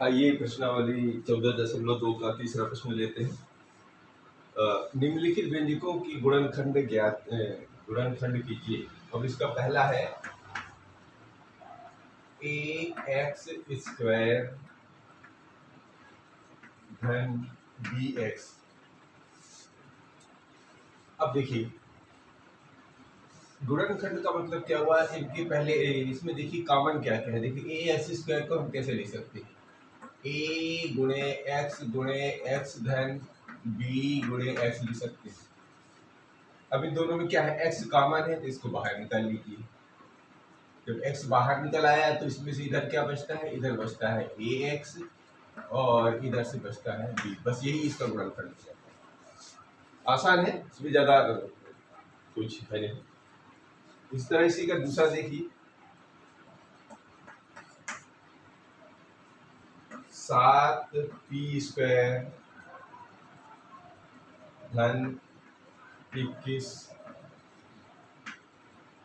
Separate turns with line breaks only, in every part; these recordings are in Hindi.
आइए प्रश्नावली 14.2 का तीसरा प्रश्न लेते हैं। निम्नलिखित व्यंजकों की गुणनखंड कीजिए। अब इसका पहला है ax स्क्वायर धन bx। अब देखिए गुणनखंड का मतलब क्या हुआ, इनके पहले इसमें देखिए कॉमन क्या क्या है। देखिए ए एक्स स्क्वायर को हम कैसे लिख सकते हैं, ए गुणे एक्स धन बी गुणे एक्स लिख सकते हैं। अब इन दोनों में क्या है, एक्स कॉमन है तो इसको बाहर निकाल लीजिए। जब एक्स बाहर निकल आया तो इसमें से इधर क्या बचता है, इधर बचता है ए एक्स और इधर से बचता है बी। बस यही इसका गुणनखंड है। आसान है, इसमें ज़्यादा कुछ है नहीं। इस तरह इसी का दूसरा देखिए, 7p स्क्वायर धन 21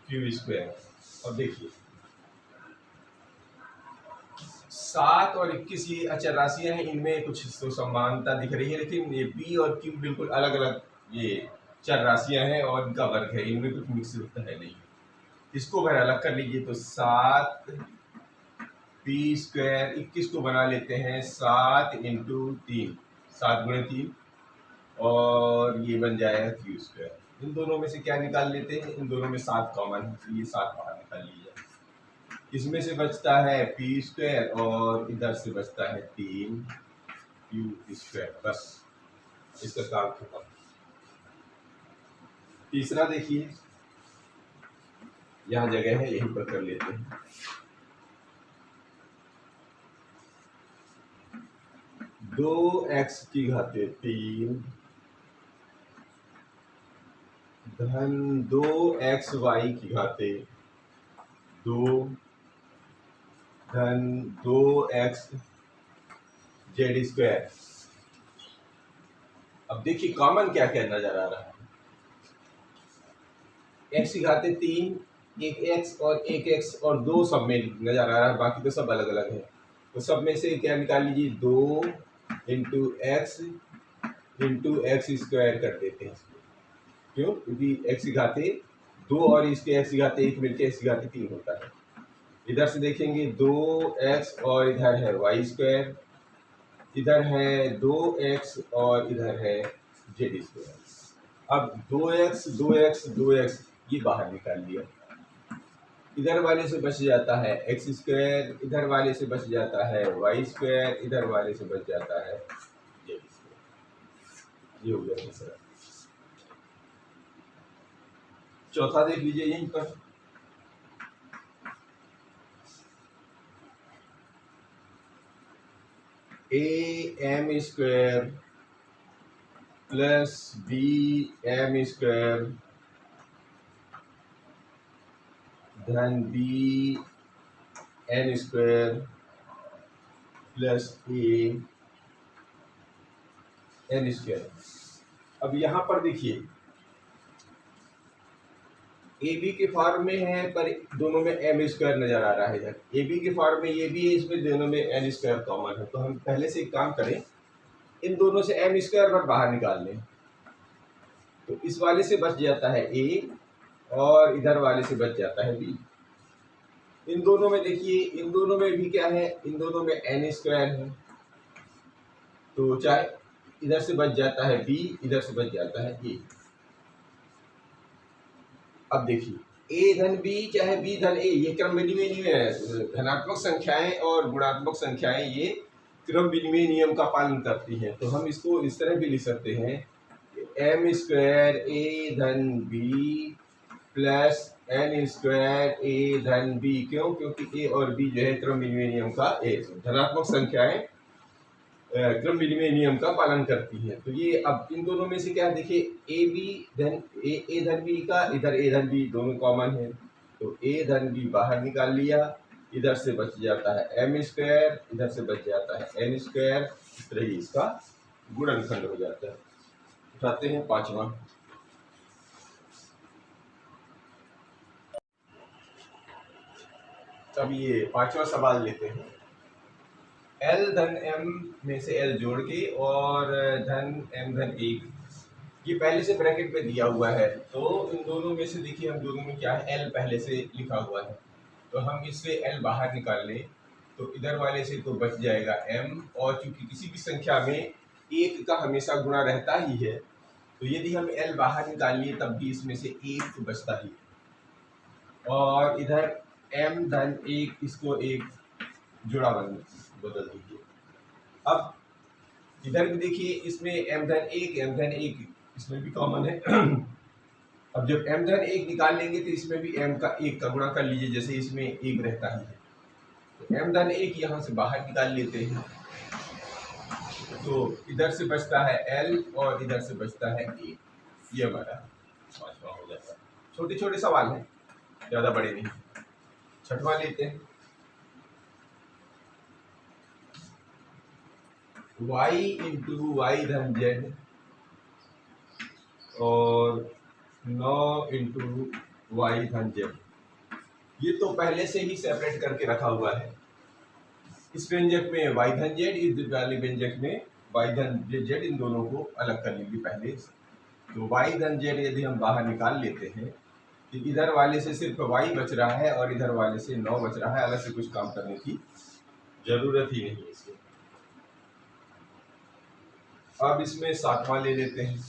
क्यू स्क्वायर। अब देखिए 7 और 21 ये अचर राशियां हैं, इनमें कुछ तो समानता दिख रही है, लेकिन ये p और q बिल्कुल अलग अलग ये चर राशियां हैं और इनका वर्ग है, इनमें कुछ मिक्स होता है नहीं। इसको अगर अलग कर लीजिए तो 7p स्क्वायर 21 को बना लेते हैं 7 इंटू 3, 7 गुणे 3 और ये बन जाएगा क्यू स्क्वायर। इन दोनों में से क्या निकाल लेते हैं, इन दोनों में 7 कॉमन है तो ये 7 बाहर निकाल लीजिए। इसमें से बचता है पी स्क्वायर और इधर से बचता है 3 क्यू स्क्वायर। बस इसका काम खत्म। तीसरा देखिए, यहाँ जगह है यहीं पर कर लेते हैं। दो एक्स की घाते 3 धन 2 XY की घाते 2 धन 2x जेड स्क्वायर। अब देखिए कॉमन क्या क्या नजर आ रहा है, एक्स की घाते 3, एक एक्स और एक एक्स और 2 सब में नजर आ रहा है, बाकी तो सब अलग अलग है। तो सब में से क्या निकाल लीजिए, 2 इंटू एक्स स्क्वायर कर देते हैं। क्यों, क्योंकि एक्स की घाते 2 और इसके एक्स की घाते 1 मिलकर एक्स की घाते 3 होता है। इधर से देखेंगे 2x और इधर है वाई स्क्वायर, इधर है 2x और इधर है जेड स्क्वायर। अब 2x ये बाहर निकाल लिया, इधर वाले से बच जाता है एक्स स्क्वायर, इधर वाले से बच जाता है वाई स्क्वायर, इधर वाले से बच जाता है जेड स्क्वायर। ये हो गया तीसरा। चौथा देख लीजिए यहीं पर, am square plus bm square धन bn square plus an square. अब यहाँ पर देखिए ए बी के फॉर्म में है पर दोनों में एम स्क्वायर नजर आ रहा है। इधर ए बी के फॉर्म में ये भी है, इसमें दोनों में एन स्क्वायर कॉमन है। तो हम पहले से एक काम करें, इन दोनों से एम स्क्वायर पर बाहर निकाल लें तो इस वाले से बच जाता है ए और इधर वाले से बच जाता है बी। इन दोनों में देखिए, इन दोनों में भी क्या है, इन दोनों में एन स्क्वायर है, तो चाहे इधर से बच जाता है बी, इधर से बच जाता है ए। अब देखिए ए धन बी चाहे बी धन ए, ये क्रम विनिमय नियम है। धनात्मक संख्याएं और गुणात्मक संख्याएं ये क्रम विनिमय नियम का पालन करती हैं। तो हम इसको इस तरह भी लिख सकते हैं, एम स्क्वायर ए धन बी प्लस एन स्क्वायर ए धन बी। क्यों, क्योंकि ए और बी जो है क्रम विनिमय नियम का धनात्मक संख्याएं क्रम विनिमय नियम का पालन करती है। तो ये अब इन दोनों में से क्या देखिए, ए बी धन ए धन बी का इधर ए धन बी दोनों कॉमन है, तो ए धन बी बाहर निकाल लिया, इधर से बच जाता है एम स्क्वायर, इधर से बच जाता है एन स्क्वायर। इस तरह ही इसका गुणनखंड हो जाता है। उठाते हैं पांचवा। अब ये पांचवा सवाल लेते हैं। एल धन एम में से एल जोड़ के और धन एम धन 1, ये पहले से ब्रैकेट में दिया हुआ है। तो इन दोनों में से देखिए, हम दोनों में क्या है, एल पहले से लिखा हुआ है, तो हम इससे एल बाहर निकाल लें तो इधर वाले से तो बच जाएगा एम, और चूंकि किसी भी संख्या में एक का हमेशा गुणा रहता ही है, तो यदि हम एल बाहर निकाल लिए तब भी इसमें से एक तो बचता ही। और इधर एम धन 1, इसको एक जुड़ा बदल दीजिए। अब इधर भी देखिए, इसमें एम धन 1 इसमें भी कॉमन है। अब जब एम धन 1 निकाल लेंगे तो इसमें भी एम का 1 का गुणा कर लीजिए, जैसे इसमें 1 रहता ही है, तो एम धन 1 यहाँ से बाहर निकाल लेते हैं, तो इधर से बचता है एल और इधर से बचता है 1। ये हमारा पांचवा हो जाता है। छोटे छोटे सवाल हैं, ज़्यादा बड़े नहीं। छठवां लेते हैं, y इंटू वाई धन जेड और 9 इंटू वाई धन जेड। ये तो पहले से ही सेपरेट करके रखा हुआ है। इस व्यंजक में y धन जेड, इस वाले व्यंजक में y धन जेड, इन दोनों को अलग कर लीजिए पहले से। तो y धन जेड यदि हम बाहर निकाल लेते हैं तो इधर वाले से सिर्फ y बच रहा है और इधर वाले से 9 बच रहा है, अलग से कुछ काम करने की जरूरत ही नहीं है इसमें। अब इसमें सातवां ले लेते हैं,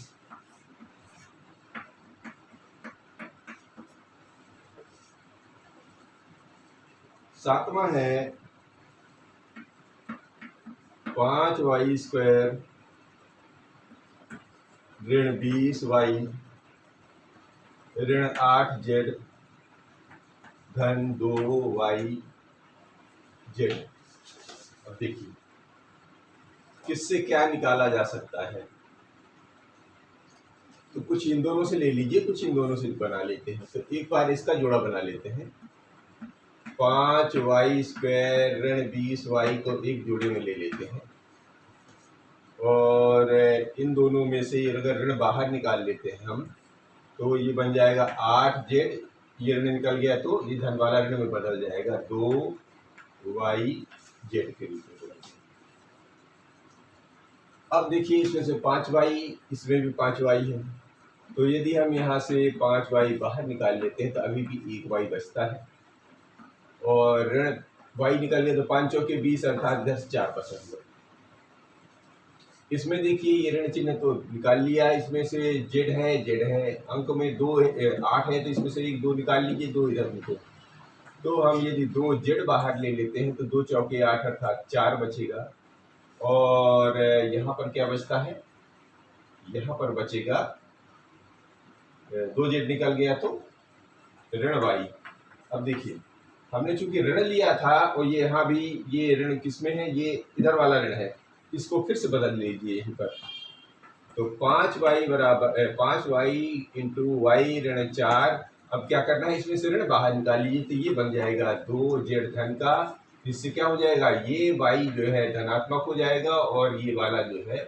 सातवां है 5y स्क्वायर ऋण 20y ऋण 8z धन 2y जेड। अब देखिए किससे क्या निकाला जा सकता है, तो कुछ इन दोनों से ले लीजिए, कुछ इन दोनों से बना लेते हैं। तो एक बार इसका जोड़ा बना लेते हैं, 5y स्क्वायर ऋण 20y को एक जोड़े में ले लेते हैं, और इन दोनों में से अगर ऋण बाहर निकाल लेते हैं हम, तो ये बन जाएगा 8z, ये ऋण निकल गया तो ये धन वाला ऋण में बदल जाएगा 2y जेड के रूप में। अब देखिए इसमें से 5y, इसमें भी 5y है, तो यदि हम यहाँ से 5y बाहर निकाल लेते हैं तो अभी भी 1y बचता है, और ऋण y निकल गया तो 5 चौके 20 अर्थात 10 4 बचा हुआ। इसमें देखिए ये ऋण चिन्ह तो निकाल लिया, इसमें से जेड है, अंक में 2 है, 8 है, तो इसमें से एक 2 निकाल लीजिए, 2 इधर निकल। तो हम यदि 2 जेड बाहर ले लेते हैं तो 2 चौके 8 अर्थात 4 बचेगा, और यहाँ पर क्या बचता है, यहाँ पर बचेगा 2 जेड निकल गया तो ऋण y। अब देखिए हमने चूंकि ऋण लिया था और ये यहाँ भी ये ऋण किसमें है, ये इधर वाला ऋण है, इसको फिर से बदल लीजिए यहीं पर। तो 5y बराबर 5y इंटू वाई ऋण 4। अब क्या करना है, इसमें से ऋण बाहर निकाल लीजिए, तो ये बन जाएगा 2 जेड धन का, इससे क्या हो जाएगा, ये y जो है धनात्मक हो जाएगा और ये वाला जो है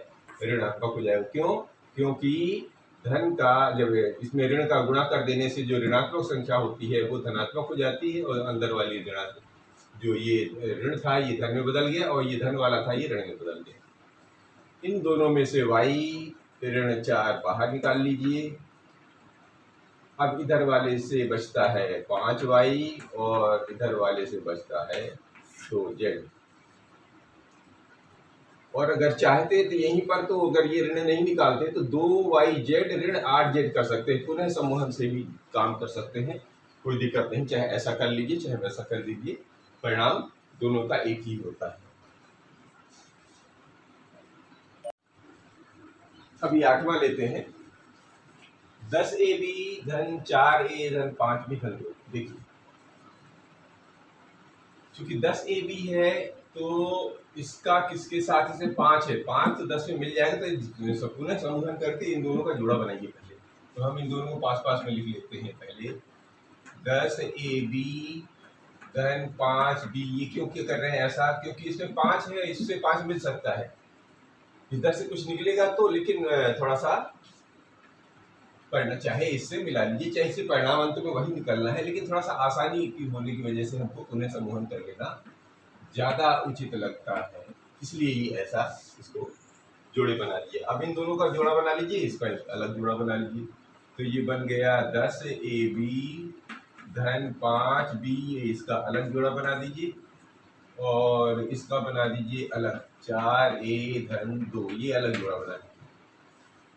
ऋणात्मक हो जाएगा। क्यों, क्योंकि धन का जब इसमें ऋण का गुणा कर देने से जो ऋणात्मक संख्या होती है वो धनात्मक हो जाती है, और अंदर वाली ऋणात्मक, जो ये ऋण था ये धन में बदल गया और ये धन वाला था ये ऋण में बदल गया। इन दोनों में से y ऋण 4 बाहर निकाल लीजिए। अब इधर वाले से बचता है 5y और इधर वाले से बचता है 2z। और अगर चाहते तो यहीं पर, तो अगर ये ऋण नहीं निकालते तो 2yz ऋण 8z कर सकते हैं, पुनः सम्मोहन से भी काम कर सकते हैं, कोई दिक्कत नहीं, चाहे ऐसा कर लीजिए चाहे वैसा कर दीजिए, परिणाम दोनों का एक ही होता है। अभी 8वां लेते हैं, 10ab धन 4a धन 5 भी हल दो। देखिए चूंकि 10ab है तो इसका किसके साथ, इसे 5 है, 5 तो 10 में मिल जाएगा, तो पुनः समूहन करके इन दोनों का जोड़ा बनाइए पहले। तो हम इन दोनों को पास पास में लिख लेते हैं पहले, 10ab धन 5b। ये क्यों कर रहे हैं ऐसा, क्योंकि इसमें 5 है, इससे 5 मिल सकता है, इधर से कुछ निकलेगा तो, लेकिन थोड़ा सा पढ़ना, चाहे इससे मिला लीजिए चाहे इससे, परिणाम अंत में वही निकलना है, लेकिन थोड़ा सा आसानी की होने की वजह से हमको पुनः समूहन कर लेना ज़्यादा उचित लगता है। इसलिए ही ऐसा इसको जोड़े बना दिया। अब इन दोनों का जोड़ा बना लीजिए, इसका अलग जोड़ा बना लीजिए। तो ये बन गया 10AB धन 5B, इसका अलग जोड़ा बना दीजिए। और इसका बना दीजिए अलग 4A धन 2, ये अलग जोड़ा बना दीजिए।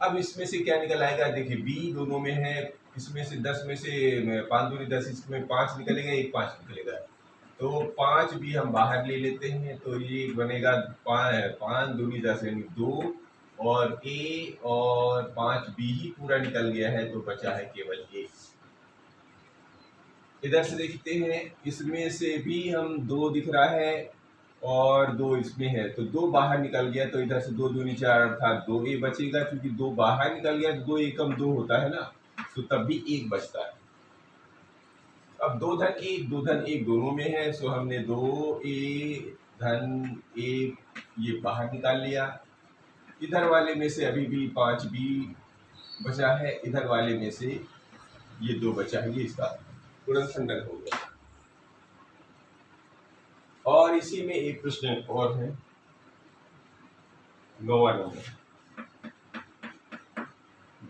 अब इसमें से क्या निकल आएगा, देखिए B दोनों में है, इसमें से 10 में से 5 दूनी 10, इसमें 5 निकलेगा, एक 5 निकलेगा। तो 5B हम बाहर ले लेते हैं, तो ये बनेगा 5 दूनी 10 यानी 2, और A और 5B ही पूरा निकल गया है, तो बचा है केवल ये। इधर से देखते हैं, इसमें से भी हम 2 दिख रहा है और 2 इसमें है, तो 2 बाहर निकल गया, तो इधर से 2 दूनी 4 अर्थात 2A बचेगा। क्योंकि 2 बाहर निकल गया तो 2 एकम 2 होता है ना, तो तब भी 1 बचता है। अब 2 धन 1 दोनों में है, सो हमने 2A धन 1 ये बाहर निकाल लिया। इधर वाले में से अभी भी 5B बचा है, इधर वाले में से ये 2 बचा है, ये इसका गुणनखंडन हो गया। और इसी में एक प्रश्न और है, 9वां नंबर।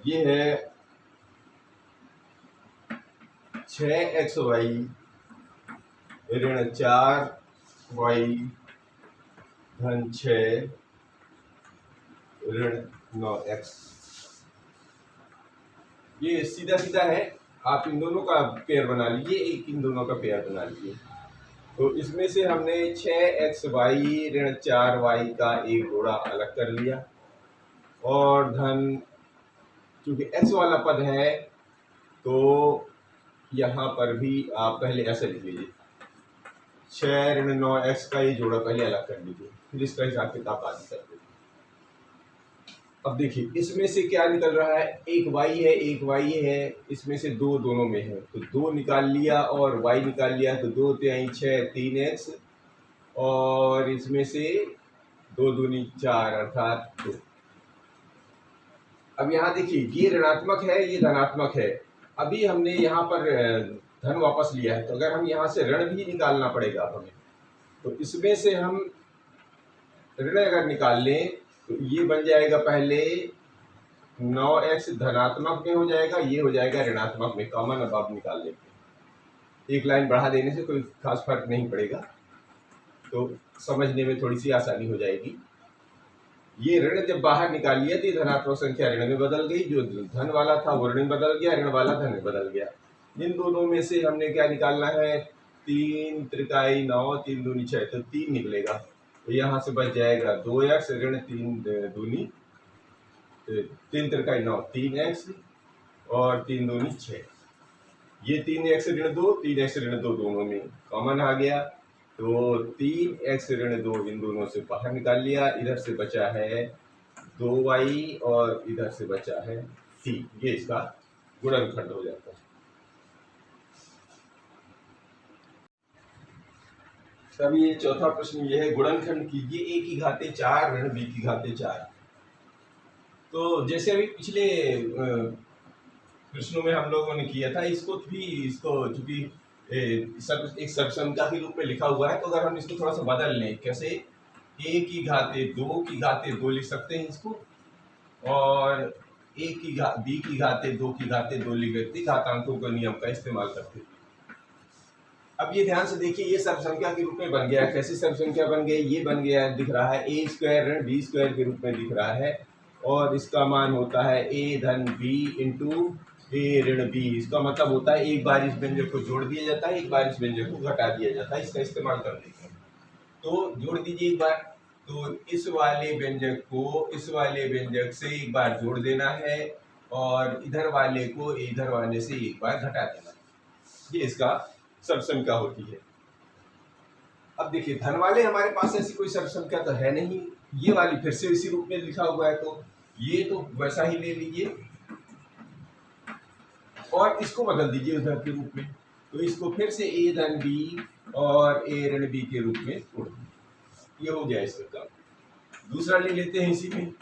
ये है 6xy ऋण 4y धन 6 ऋण 9x। ये सीधा सीधा है, आप इन दोनों का पेयर बना लीजिए, एक इन दोनों का पेयर बना लीजिए। तो इसमें से हमने 6xy ऋण 4y का एक जोड़ा अलग कर लिया, और धन क्योंकि x वाला पद है तो यहाँ पर भी आप पहले ऐसे लिख लीजिए, 6 ऋण 9x का ये जोड़ा पहले अलग कर लीजिए, फिर इसका हिसाब किताब आदि कर लीजिए। अब देखिए इसमें से क्या निकल रहा है, एक y है, इसमें से 2 दोनों में है, तो 2 निकाल लिया और y निकाल लिया, तो 2 तिहाई 6 3x, और इसमें से 2 दूनी 4 अर्थात 2। अब यहाँ देखिए ये ऋणात्मक है, ये धनात्मक है। अभी हमने यहाँ पर धन वापस लिया है, तो अगर हम यहाँ से ऋण भी निकालना पड़ेगा हमें, तो इसमें से हम ऋण अगर निकाल लें तो ये बन जाएगा पहले 9x धनात्मक में हो जाएगा, ये हो जाएगा ऋणात्मक में, कॉमन अब आप निकाल लेते हैं। एक लाइन बढ़ा देने से कोई खास फर्क नहीं पड़ेगा, तो समझने में थोड़ी सी आसानी हो जाएगी। ये ऋण जब बाहर निकाल लिया तो ये धनात्मक संख्या ऋण में बदल गई, जो धन वाला था वो ऋण में बदल गया, ऋण वाला धन में बदल गया। इन दोनों में से हमने क्या निकालना है, 3 त्रिकाई 9 3 दूनी 6, तो 3 निकलेगा। तो यहाँ से बच जाएगा 2x ऋण 3 दूनी 3 त्रिकाई 9 3x और 3 दूनी 6। ये 3x ऋण 2 3x ऋण 2 दोनों में कॉमन आ गया, तो 3x ऋण 2 इन दोनों से बाहर निकाल लिया। इधर से बचा है 2y और इधर से बचा है 3, ये इसका गुणनखंड हो जाता है। तब ये चौथा प्रश्न ये है, गुणनखंड कीजिए a की घाते 4 ऋण b की घाते 4। तो जैसे अभी पिछले प्रश्नों में हम लोगों ने किया था, इसको चूंकि एक सबसंख्या के रूप में लिखा हुआ है, तो अगर हम इसको थोड़ा सा बदल लें, कैसे, a की घाते 2 की घाते 2 लिख सकते हैं इसको, और b की घाते 2 की घाते 2 लिख सकते, घातांकों का नियम का इस्तेमाल करते हैं। अब ये ध्यान से देखिए, ये सब संख्या के रूप में बन गया। कैसी सब संख्या बन गई, ये बन गया, दिख रहा है a स्क्वायर ऋण b स्क्वायर के रूप में दिख रहा है, और इसका मान होता है a धन b इंटू a ऋण b। इसका मतलब होता है एक बार इस व्यंजक को जोड़ दिया जाता है, एक बार इस व्यंजक को घटा दिया जाता है, इसका इस्तेमाल कर देते हैं। तो जोड़ दीजिए एक बार, तो इस वाले व्यंजक को इस वाले व्यंजक से एक बार जोड़ देना है, और इधर वाले को इधर वाले से एक बार घटा देना है, ये इसका सब संख्या होती है। अब देखिए धन वाले हमारे पास ऐसी कोई सब संख्या तो है नहीं, ये वाली फिर से इसी रूप में लिखा हुआ है, तो ये तो वैसा ही ले लीजिए और इसको बदल दीजिए उधर के रूप में, तो इसको फिर से a धन b और a ऋण b के रूप में छोड़ दीजिए, ये हो गया इसका काम। दूसरा ले लेते हैं इसी में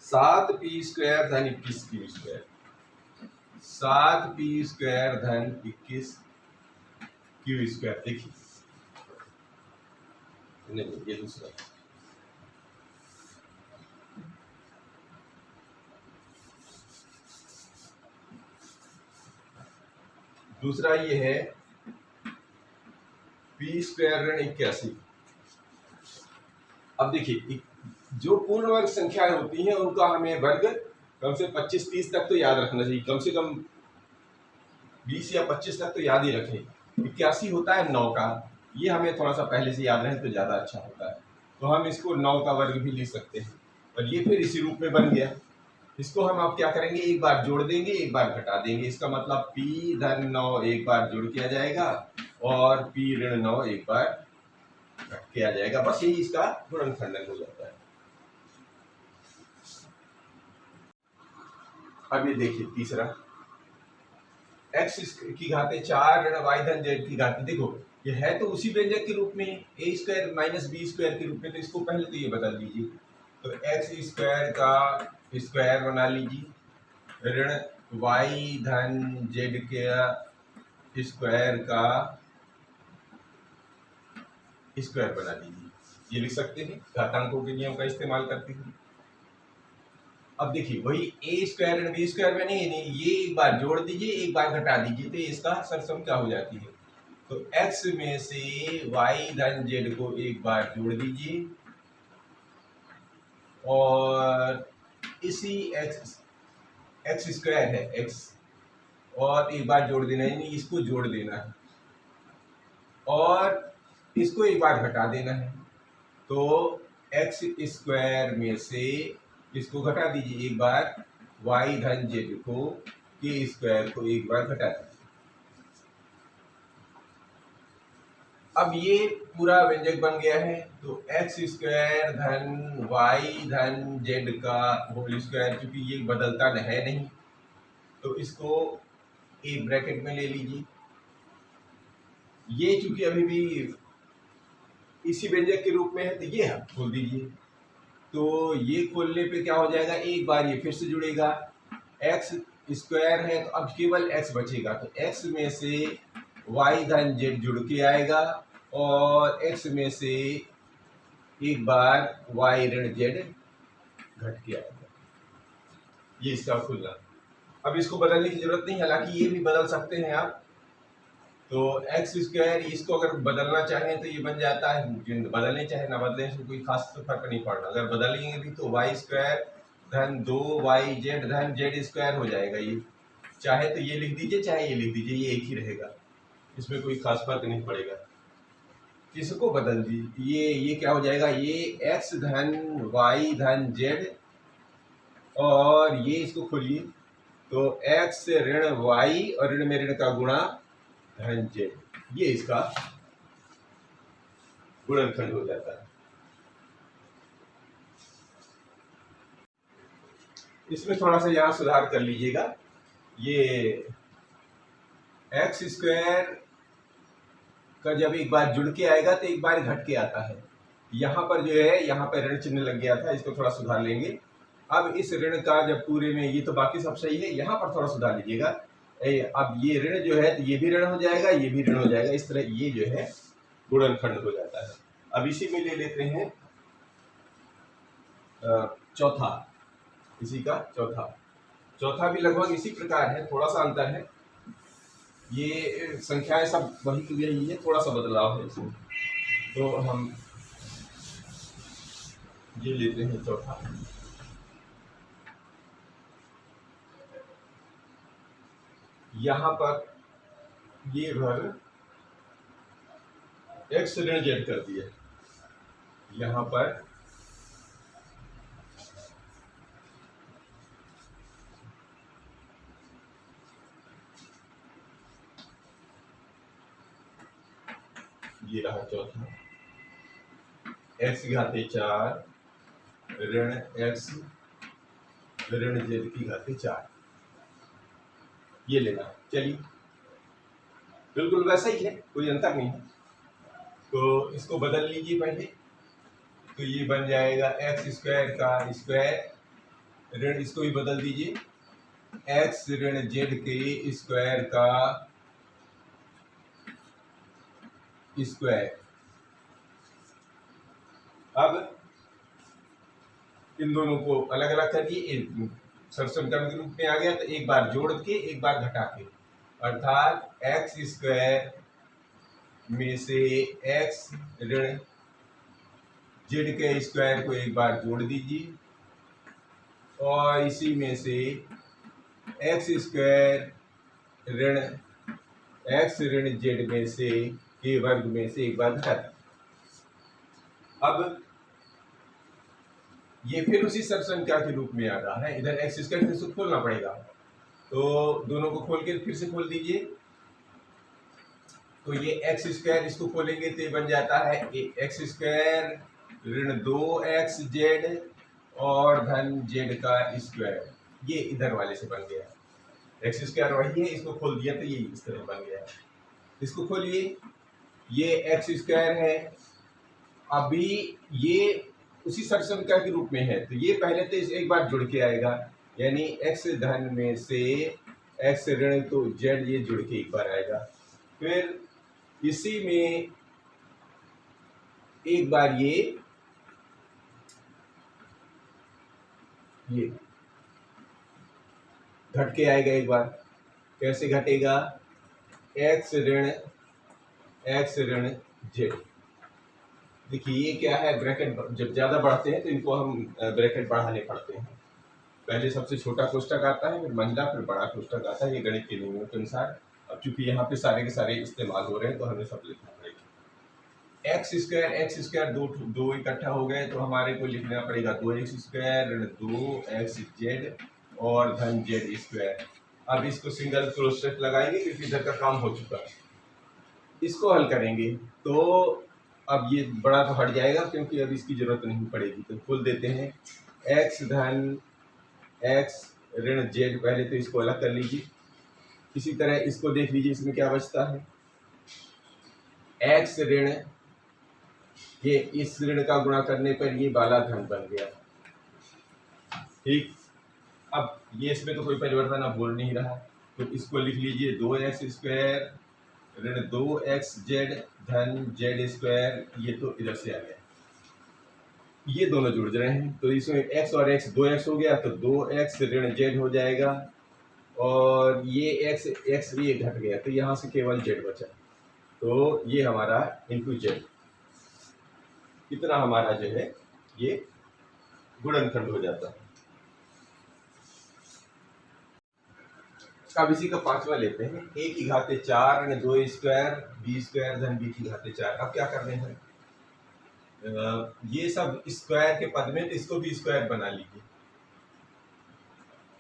7p स्क्वायर धन 21q स्क्वायर, 7p स्क्वायर धन 21q स्क्वायर। देखिए नहीं, ये दूसरा। दूसरा ये है पी स्क्वायर ऋण 81। अब देखिए, जो पूर्ण वर्ग संख्याएं होती हैं उनका हमें वर्ग कम से 25-30 तक तो याद रखना चाहिए, कम से कम 20 या 25 तक तो याद ही रखें। 81 होता है 9 का, ये हमें थोड़ा सा पहले से याद रहे तो ज़्यादा अच्छा होता है। तो हम इसको 9 का वर्ग भी लिख सकते हैं, और ये फिर इसी रूप में बन गया। इसको हम अब क्या करेंगे, एक बार जोड़ देंगे, एक बार घटा देंगे। इसका मतलब p धन 9 एक बार जोड़ किया जाएगा और p ऋण 9 एक बार घट किया जाएगा। बस यही इसका गुणनखंडन हो जाता है। अब ये देखिए तीसरा, x की घाते 4 ऋण y धन z की घाते। देखो ये है तो उसी व्यंजक के रूप में a square minus b square के रूप में, तो इसको पहले तो ये बदल दीजिए। तो x स्क्वायर का स्क्वायर बना लीजिए, ऋण y धन z के स्क्वायर का स्क्वायर बना लीजिए। ये लिख सकते हैं घातांकों के नियम का इस्तेमाल करते हुए। अब देखिए वही ए स्क्वायर ऋण बी स्क्वायर में नहीं, ये एक बार जोड़ दीजिए, एक बार घटा दीजिए, तो इसका सरसम क्या हो जाती है। तो x में से y धन z को एक बार जोड़ दीजिए और इसी x स्क्वायर है x, और एक बार जोड़ देना, यानी इसको जोड़ देना है और इसको एक बार घटा देना है। तो x स्क्वायर में से इसको घटा दीजिए एक बार, y धन z को के स्क्वायर को एक बार घटा दीजिए। अब ये पूरा व्यंजक बन गया है। तो x स्क्वायर धन y धन z का होल स्क्वायर, चूंकि ये बदलता है नहीं तो इसको एक ब्रैकेट में ले लीजिए। ये चूंकि अभी भी इसी व्यंजक के रूप में है तो ये हम खोल दीजिए। तो ये खोलने पे क्या हो जाएगा, एक बार ये फिर से जुड़ेगा, x स्क्वायर है तो अब केवल x बचेगा। तो x में से y धन z जुड़ के आएगा और x में से एक बार y ऋण z घट के आएगा। ये इसका खुलना। अब इसको बदलने की जरूरत नहीं, हालांकि ये भी बदल सकते हैं आप। तो एक्स स्क्वायर, इसको अगर बदलना चाहें तो ये बन जाता है, बदलने चाहे ना बदलें इसमें कोई खास फर्क नहीं पड़ना। अगर बदलेंगे भी तो वाई स्क्वायर धन 2y z धन z स्क्वायर हो जाएगा। ये चाहे तो ये लिख दीजिए, चाहे ये लिख दीजिए, ये एक ही रहेगा, इसमें कोई खास फर्क नहीं पड़ेगा। इसको बदल दीजिए, ये क्या हो जाएगा, ये x धन y धन z, और ये इसको खोलिए तो x से ऋण y और ऋण में ऋण का गुणा धन z, ये इसका गुणनखंड हो जाता है। इसमें थोड़ा सा यहाँ सुधार कर लीजिएगा। ये एक्स स्क्वायर का जब एक बार जुड़ के आएगा तो एक बार घट के आता है। यहाँ पर जो है, यहाँ पर ऋण चिन्ह लग गया था, इसको थोड़ा सुधार लेंगे। अब इस ऋण का जब पूरे में, ये तो बाकी सब सही है, यहाँ पर थोड़ा सुधार लीजिएगा। अब ये ऋण जो है तो ये भी ऋण हो जाएगा, ये भी ऋण हो जाएगा, इस तरह ये जो है गुणनखंड हो जाता है। अब इसी में ले लेते हैं चौथा, इसी का चौथा भी लगभग इसी प्रकार है, थोड़ा सा अंतर है। ये संख्याएं सब वही की यही है, थोड़ा सा बदलाव है इसमें। तो हम ये लेते हैं चौथा। यहाँ पर ये भर x ऋण z कर दिया, यहाँ पर ये रहा चौथा, x की घाते 4 ऋण x ऋण z की घाते 4, ये लेना। चलिए बिल्कुल वैसा ही है, कोई अंतर नहीं है। तो इसको बदल लीजिए पहले। तो ये बन जाएगा एक्स स्क्वायर का स्क्वायर ऋण, इसको भी बदल दीजिए, एक्स ऋण जेड के स्क्वायर का स्क्वायर, अब इन दोनों को अलग अलग करिए, सरसमीकरण के रूप में आ गया, तो एक बार जोड़ के एक बार घटा के, अर्थात एक्स स्क्वायर में से एक्स ऋण जेड के स्क्वायर को एक बार जोड़ दीजिए और इसी में से एक्स स्क्वायर ऋण एक्स ऋण जेड में से के वर्ग में से एक बार घटा दीजिए। अब ये फिर उसी सरसंख्या के रूप में आ रहा है, इधर एक्स स्क्वायर फिर से खोलना पड़ेगा, तो दोनों को खोल के फिर से खोल दीजिए। तो ये एक्स स्क्वायर इसको खोलेंगे तो ये बन जाता है एक्स स्क्वायर ऋण 2x जेड और धन जेड का स्क्वायर, ये इधर वाले से बन गया। एक्स स्क्वायर वही है, इसको खोल दिया तो ये इस तरह बन गया। इसको खोलिए, ये एक्स स्क्वायर है, अभी ये उसी सरसंख्या के रूप में है, तो ये पहले तो इस एक बार जुड़ के आएगा, यानी एक्स धन में से एक्स ऋण तो जेड ये जुड़ के एक बार आएगा। फिर इसी में एक बार ये घट के आएगा एक बार। कैसे घटेगा? एक्स ऋण जेड। देखिए ये क्या है, ब्रैकेट जब ज़्यादा बढ़ते हैं तो इनको हम ब्रैकेट बढ़ाने पड़ते हैं। पहले सबसे छोटा कोष्ठक आता है, फिर मंझला, फिर बड़ा कोष्ठक आता है, ये गणित के नियमों के अनुसार। अब चूंकि यहाँ पे सारे के सारे इस्तेमाल हो रहे हैं तो हमें सब लिखना पड़ेगा। एक्स स्क्वायर दो इकट्ठा हो गए तो हमारे को लिखना पड़ेगा 2x स्क्वायर ऋण 2x जेड और धन जेड स्क्वायर। अब इसको सिंगल क्रोशेट लगाएंगे क्योंकि इधर का काम हो चुका है। इसको हल करेंगे तो अब ये बड़ा तो हट जाएगा क्योंकि अब इसकी जरूरत नहीं पड़ेगी, तो खोल देते हैं। x धन x ऋण जेड, पहले तो इसको अलग कर लीजिए। इसी तरह इसको देख लीजिए, इसमें क्या बचता है, x ऋण, ये इस ऋण का गुणा करने पर ये वाला धन बन गया। ठीक, अब ये इसमें तो कोई परिवर्तन अब बोल नहीं रहा, तो इसको लिख लीजिए 2x स्क्वायर ऋण 2x जेड धन जेड स्क्वायर, ये तो इधर से आ गया, ये दोनों जुड़ रहे हैं तो इसमें x और x 2x हो गया तो 2x ऋण जेड हो जाएगा और ये x ये घट गया तो यहाँ से केवल जेड बचा, तो ये हमारा इंटू जेड, इतना हमारा जो है ये गुणनखंड हो जाता है। अब इसी का पांचवा लेते हैं, a की घाते 4 ऋण 2 स्क्वायर b स्क्वायर धन b की घाते 4। अब क्या करने हैं, ये सब स्क्वायर के पद में, तो इसको भी स्क्वायर बना लीजिए,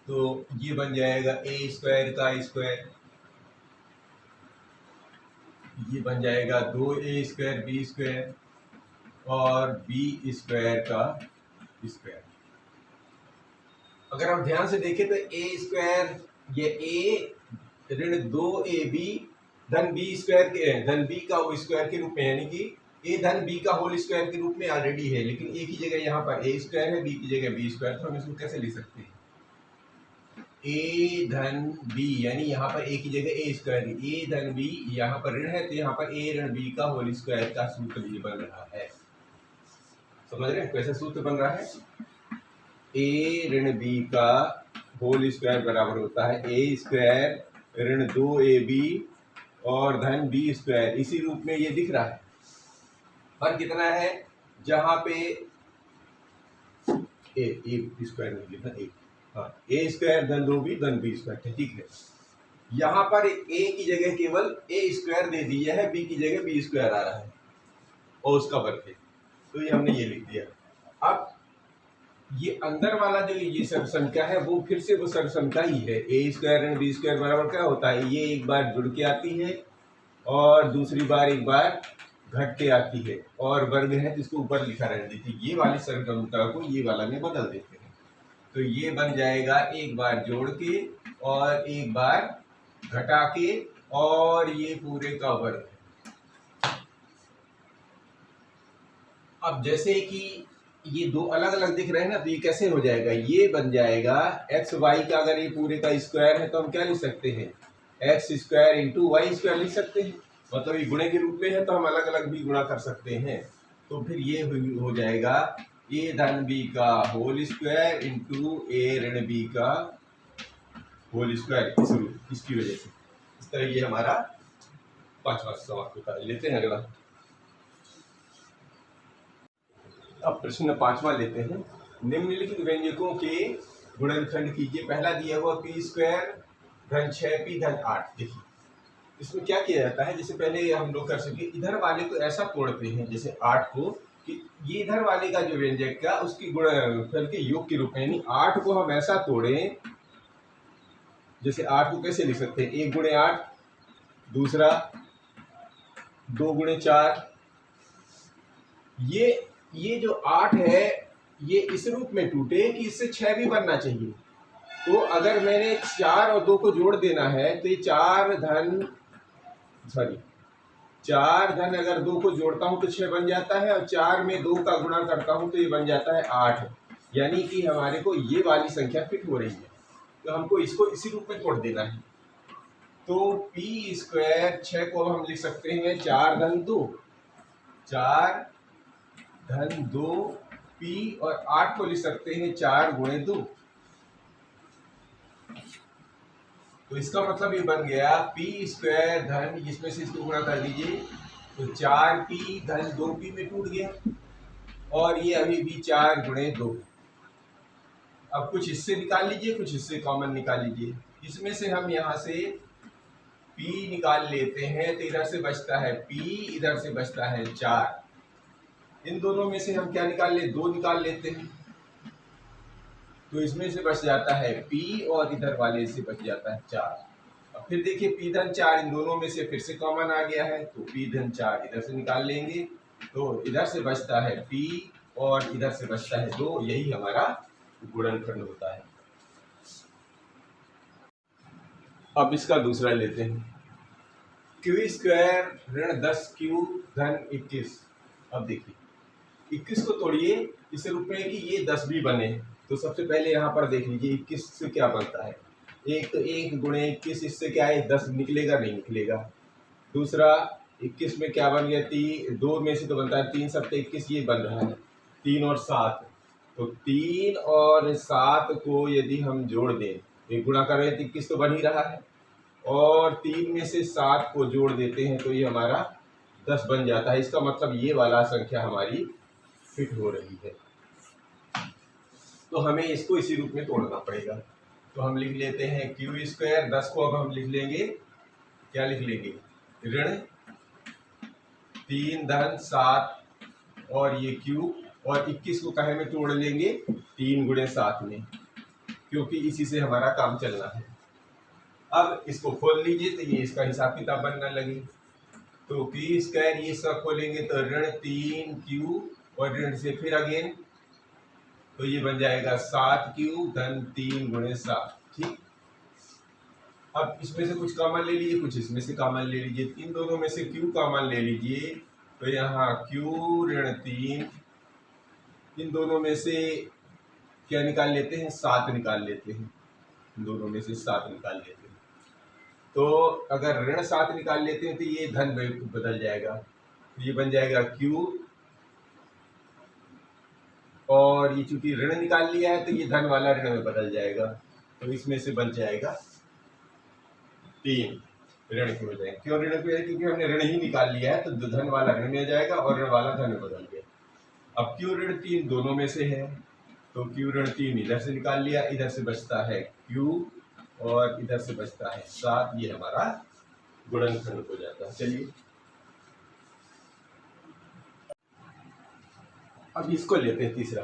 तो ये बन जाएगा a स्क्वायर का स्क्वायर, ये बन जाएगा 2a स्क्वायर b स्क्वायर और b स्क्वायर का स्क्वायर। अगर हम ध्यान से देखें तो a स्क्वायर, ये a ऋण 2ab धन b स्क्वायर के धन b का वो स्क्वायर के रूप में, यानी कि a धन b का होल स्क्वायर के रूप में ऑलरेडी है, लेकिन a की जगह यहाँ पर a स्क्वायर है, b की जगह b स्क्वायर, तो हम इसको कैसे लिख सकते हैं, a धन b, यानी यहाँ पर a की जगह a स्क्वायर, a धन b, यहाँ पर ऋण है तो यहाँ पर a ऋण b का होल स्क्वायर का सूत्र ये बन रहा है। समझ रहे हैं कैसे सूत्र बन रहा है, a ऋण b का होल स्क्वायर बराबर होता है a स्क्वायर ऋण 2ab और धन b स्क्वायर, इसी रूप में ये दिख रहा है। पर कितना है, जहाँ पे a स्क्वायर नहीं लिखा, हाँ a स्क्वायर धन 2b धन b स्क्वायर, ठीक है। यहाँ पर a की जगह केवल a स्क्वायर दे दिया है, b की जगह b स्क्वायर आ रहा है और उसका वर्ग है, तो ये हमने ये लिख दिया। अब ये अंदर वाला जो ये सब संख्या है वो फिर से वो सब संख्या ही है, a स्क्वायर ऋण b स्क्वायर बराबर क्या होता है, ये एक बार जुड़ के आती है और दूसरी बार एक बार घट के आती है और वर्ग है तो इसको ऊपर लिखा रहने देती है। ये वाली संख्या को ये वाला में बदल देते हैं, तो ये बन जाएगा एक बार जोड़ के और एक बार घटा के और ये पूरे का वर्ग। अब जैसे कि ये दो अलग अलग दिख रहे हैं ना, तो ये कैसे हो जाएगा, ये बन जाएगा एक्स वाई का, अगर ये पूरे का स्क्वायर है तो हम क्या लिख सकते हैं, x square into y square लिख सकते हैं, मतलब ये गुणे के रूप में है तो हम अलग अलग भी गुणा कर सकते हैं। तो फिर ये हो जाएगा ए धन बी का होल स्क्वायर इंटू ए ऋण बी का होल स्क्वायर, इसकी वजह से इस तरह ये हमारा पांचवा सवाल होता है। लेते हैं अगला। अब प्रश्न पांचवा लेते हैं। निम्नलिखित व्यंजकों के गुणनखंड कीजिए। पहला दिया हुआ पी स्क्वायर धन 6p धन 8। देखिए इसमें क्या किया जाता है, जैसे पहले हम लोग कर सके, इधर वाले को ऐसा तोड़ते हैं जैसे 8 को, कि ये इधर वाले का जो व्यंजक का उसकी गुणनखंड के योग के रूप में, यानी 8 को हम ऐसा तोड़ें जैसे 8 को कैसे लिख सकते हैं, 1 गुणे 8, दूसरा 2 गुणे 4। ये जो 8 है ये इस रूप में टूटे कि इससे 6 भी बनना चाहिए। तो अगर मैंने 4 और 2 को जोड़ देना है तो ये 4 धन अगर 2 को जोड़ता हूं तो 6 बन जाता है, और 4 में 2 का गुणा करता हूं तो ये बन जाता है 8। यानी कि हमारे को ये वाली संख्या फिट हो रही है, तो हमको इसको इसी रूप में तोड़ देना है। तो पी स्क्वायर 6 को हम लिख सकते हैं 4 धन 2, 4 धन 2 पी, और 8 को लिख सकते हैं 4 गुणे 2। तो इसका मतलब ये बन गया पी स्क्वायर धन, इसमें से इसको गुणा कर दीजिए तो 4p धन 2p में टूट गया, और ये अभी भी 4 गुणे 2। अब कुछ इससे निकाल लीजिए, कुछ इससे कॉमन निकाल लीजिए। इसमें से हम यहाँ से p निकाल लेते हैं तो इधर से बचता है p, इधर से बचता है 4। इन दोनों में से हम क्या निकाल ले, 2 निकाल लेते हैं, तो इसमें से बच जाता है p, और इधर वाले से बच जाता है 4। अब फिर देखिए p धन 4 इन दोनों में से फिर से कॉमन आ गया है, तो p धन 4 इधर से निकाल लेंगे तो इधर से बचता है p, और इधर से बचता है 2। यही हमारा गुणनखंड होता है। अब इसका दूसरा लेते हैं। क्यू स्क्वायर ऋण 10q धन 21। अब देखिए 21 को तोड़िए इस रूप में कि ये 10 भी बने, तो सबसे पहले यहाँ पर देख लीजिए 21 से क्या बनता है। एक तो 1 गुणे 21, इससे क्या है 10 निकलेगा, नहीं निकलेगा। दूसरा 21 में क्या बन गया, 2 में से तो बनता है 3 सत्ते 21, ये बन रहा है 3 और 7। तो 3 और 7 को यदि हम जोड़ दें, एक गुणा कर रहे हैं तो 21 तो बन ही रहा है, और 3 में से 7 को जोड़ देते हैं तो ये हमारा 10 बन जाता है। इसका मतलब ये वाला संख्या हमारी फिट हो रही है। तो हमें इसको इसी रूप में तोड़ना पड़ेगा। तो हम लिख लेते हैं क्यू स्क्वायर, 10 को अब हम लिख लेंगे, क्या लिख लेंगे, ऋण 3 धन 7 और ये क्यू, और 21 को कहे में तोड़ लेंगे 3 गुणे 7 में, क्योंकि इसी से हमारा काम चलना है। अब इसको खोल लीजिए तो ये इसका हिसाब किताब बनने लगे। तो क्यू स्क्वायर ये सब खोलेंगे तो ऋण 3q, और ऋण से फिर अगेन तो ये बन जाएगा 7q धन 3 गुणे 7। ठीक, अब इसमें से कुछ कॉमन ले लीजिए, कुछ इसमें से कॉमन ले लीजिए। इन दोनों में से q कॉमन ले लीजिए तो यहाँ q ऋण 3, इन दोनों में से क्या निकाल लेते हैं, 7 निकाल लेते हैं। इन दोनों में से 7 निकाल लेते हैं। तो अगर ऋण 7 निकाल लेते हैं तो ये धन बदल जाएगा, तो ये बन जाएगा q, और ये चूंकि ऋण निकाल लिया है तो ये धन वाला ऋण में बदल जाएगा, तो इसमें से बन जाएगा 3 ऋण क्यों हो जाएगा, क्यों ऋण क्यों है, क्योंकि हमने ऋण ही निकाल लिया है, तो धन वाला ऋण में जाएगा और ऋण वाला धन में बदल गया। अब क्यू ऋण 3 दोनों में से है, तो क्यू ऋण 3 इधर से निकाल लिया, इधर से बचता है क्यू और इधर से बचता है 7। ये हमारा गुणनखंड हो जाता है। चलिए अब इसको लेते हैं तीसरा,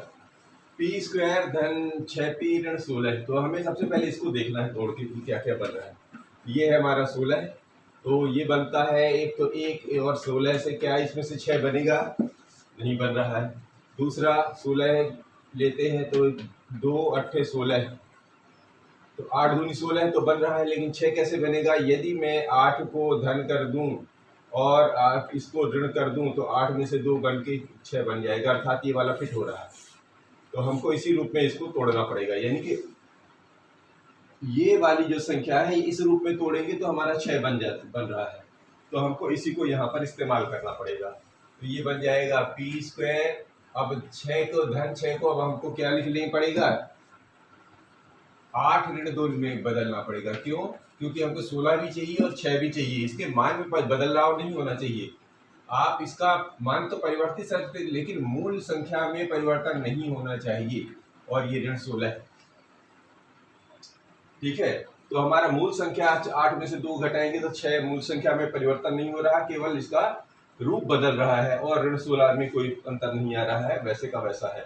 पी स्क्वायर धन 6p ऋण 16। तो हमें सबसे पहले इसको देखना है तोड़ के क्या क्या बन रहा है। ये है हमारा 16, तो ये बनता है एक, तो 1 और 16 से क्या इसमें से 6 बनेगा, नहीं बन रहा है। दूसरा 16 लेते हैं तो 2 8 16, तो 8 दूनी 16 तो बन रहा है, लेकिन 6 कैसे बनेगा। यदि मैं 8 को धन कर दूं और 8 इसको ऋण कर दूं तो 8 में से 2 बन के 6 बन जाएगा, अर्थात ये वाला फिट हो रहा है। तो हमको इसी रूप में इसको तोड़ना पड़ेगा, यानी कि ये वाली जो संख्या है इस रूप में तोड़ेंगे तो हमारा 6 बन रहा है, तो हमको इसी को यहाँ पर इस्तेमाल करना पड़ेगा। तो ये बन जाएगा पी स्क्वायर। अब 6 को धन 6 को अब हमको क्या लिख लेना पड़ेगा, 8 ऋण 2 में बदलना पड़ेगा। क्यों? क्योंकि हमको 16 भी चाहिए और 6 भी चाहिए। इसके मान में बदलाव नहीं होना चाहिए। आप इसका मान तो परिवर्तित कर सकते, लेकिन मूल संख्या में परिवर्तन नहीं होना चाहिए। और ये ऋण 16 है, ठीक है। तो हमारा मूल संख्या 8 में से 2 घटाएंगे तो 6, मूल संख्या में परिवर्तन नहीं हो रहा, केवल इसका रूप बदल रहा है। और ऋण 16 में कोई अंतर नहीं आ रहा है, वैसे का वैसा है।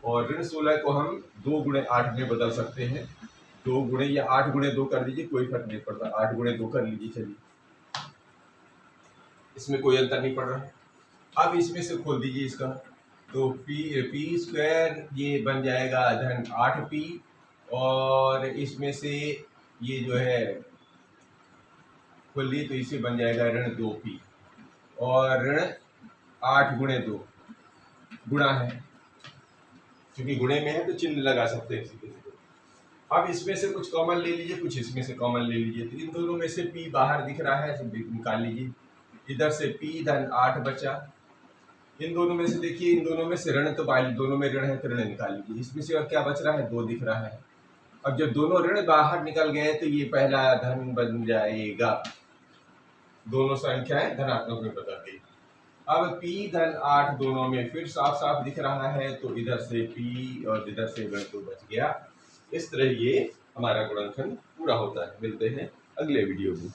और ऋण 16 को हम 2 गुणे 8 में बदल सकते हैं। 2 गुणे या 8 गुणे 2 कर लीजिए, कोई फर्क नहीं पड़ता। 8 गुणे 2 कर लीजिए, चलिए, इसमें कोई अंतर नहीं पड़ रहा। अब इसमें से खोल दीजिए इसका, तो पी स्क्वायर ये बन जाएगा धन 8p, और इसमें से ये जो है खोल लिए तो इसे बन जाएगा ऋण 2p, और ऋण 8 गुणे 2 गुणा है, क्योंकि गुणे में है तो चिन्ह लगा सकते हैं इसी के। अब इसमें से कुछ कॉमन ले लीजिए, कुछ इसमें से कॉमन ले लीजिए। तो इन दोनों में से p बाहर दिख रहा है तो निकाल लीजिए। इधर से p धन 8 बचा। इन दोनों में से देखिए, इन दोनों में से ऋण तो दोनों में ऋण है तो ऋण निकाल लीजिए। इसमें से और क्या बच रहा है, 2 दिख रहा है। अब जब दोनों ऋण बाहर निकल गए तो ये पहला धन बन जाएगा। दोनों संख्याएं धनात्मक में बदल गई। अब p धन 8 दोनों में फिर साफ साफ दिख रहा है, तो इधर से p और इधर से ऋण 2 बच गया। इस तरह ये हमारा गुणनखंड पूरा होता है। मिलते हैं अगले वीडियो में।